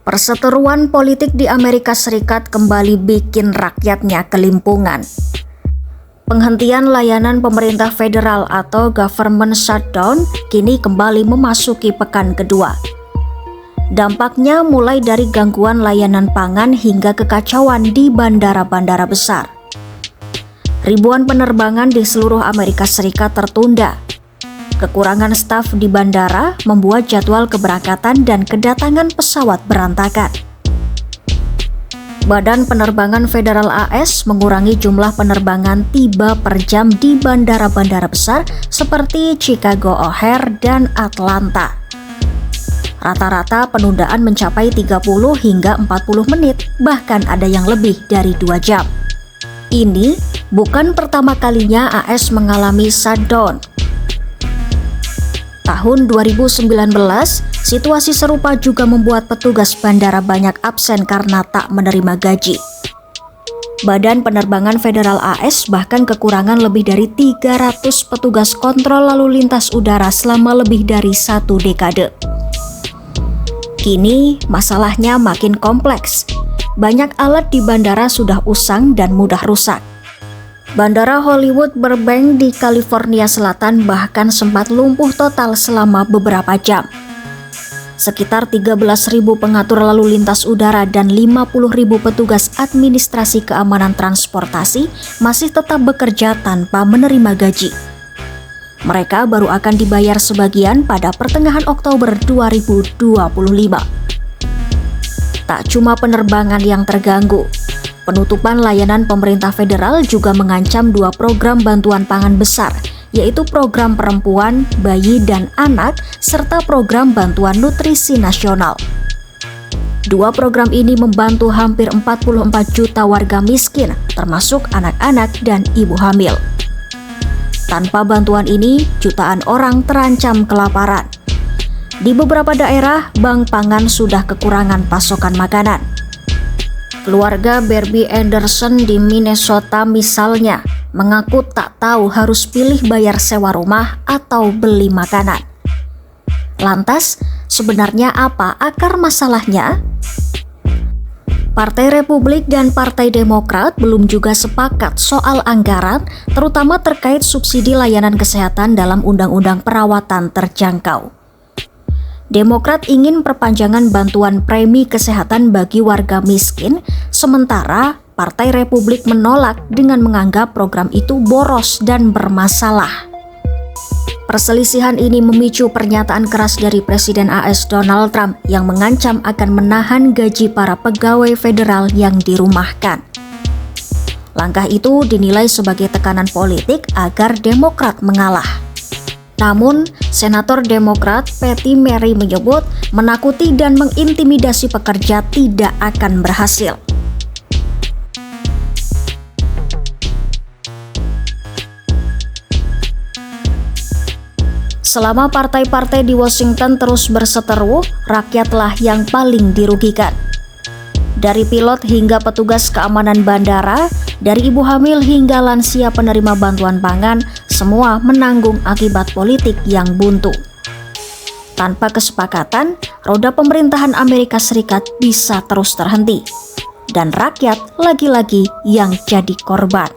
Perseteruan politik di Amerika Serikat kembali bikin rakyatnya kelimpungan. Penghentian layanan pemerintah federal atau government shutdown kini kembali memasuki pekan kedua. Dampaknya mulai dari gangguan layanan pangan hingga kekacauan di bandara-bandara besar. Ribuan penerbangan di seluruh Amerika Serikat tertunda. Kekurangan staf di bandara membuat jadwal keberangkatan dan kedatangan pesawat berantakan. Badan Penerbangan Federal AS mengurangi jumlah penerbangan tiba per jam di bandara-bandara besar seperti Chicago O'Hare dan Atlanta. Rata-rata penundaan mencapai 30 hingga 40 menit, bahkan ada yang lebih dari 2 jam. Ini bukan pertama kalinya AS mengalami shutdown. Tahun 2019, situasi serupa juga membuat petugas bandara banyak absen karena tak menerima gaji. Badan Penerbangan Federal AS bahkan kekurangan lebih dari 300 petugas kontrol lalu lintas udara selama lebih dari 1 dekade. Kini masalahnya makin kompleks. Banyak alat di bandara sudah usang dan mudah rusak. Bandara Hollywood Burbank di California Selatan bahkan sempat lumpuh total selama beberapa jam. Sekitar 13.000 pengatur lalu lintas udara dan 50.000 petugas administrasi keamanan transportasi masih tetap bekerja tanpa menerima gaji. Mereka baru akan dibayar sebagian pada pertengahan Oktober 2025. Tak cuma penerbangan yang terganggu. Penutupan layanan pemerintah federal juga mengancam 2 program bantuan pangan besar, yaitu program perempuan, bayi, dan anak, serta program bantuan nutrisi nasional. 2 program ini membantu hampir 44 juta warga miskin, termasuk anak-anak dan ibu hamil. Tanpa bantuan ini, jutaan orang terancam kelaparan. Di beberapa daerah, bank pangan sudah kekurangan pasokan makanan. Keluarga Barbie Anderson di Minnesota misalnya mengaku tak tahu harus pilih bayar sewa rumah atau beli makanan. Lantas, sebenarnya apa akar masalahnya? Partai Republik dan Partai Demokrat belum juga sepakat soal anggaran, terutama terkait subsidi layanan kesehatan dalam Undang-Undang Perawatan Terjangkau. Demokrat ingin perpanjangan bantuan premi kesehatan bagi warga miskin, sementara Partai Republik menolak dengan menganggap program itu boros dan bermasalah. Perselisihan ini memicu pernyataan keras dari Presiden AS Donald Trump yang mengancam akan menahan gaji para pegawai federal yang dirumahkan. Langkah itu dinilai sebagai tekanan politik agar Demokrat mengalah. Namun, Senator Demokrat Patty Murray menyebut menakuti dan mengintimidasi pekerja tidak akan berhasil. Selama partai-partai di Washington terus berseteru, rakyatlah yang paling dirugikan. Dari pilot hingga petugas keamanan bandara, dari ibu hamil hingga lansia penerima bantuan pangan, semua menanggung akibat politik yang buntu. Tanpa kesepakatan, roda pemerintahan Amerika Serikat bisa terus terhenti. Dan rakyat lagi-lagi yang jadi korban.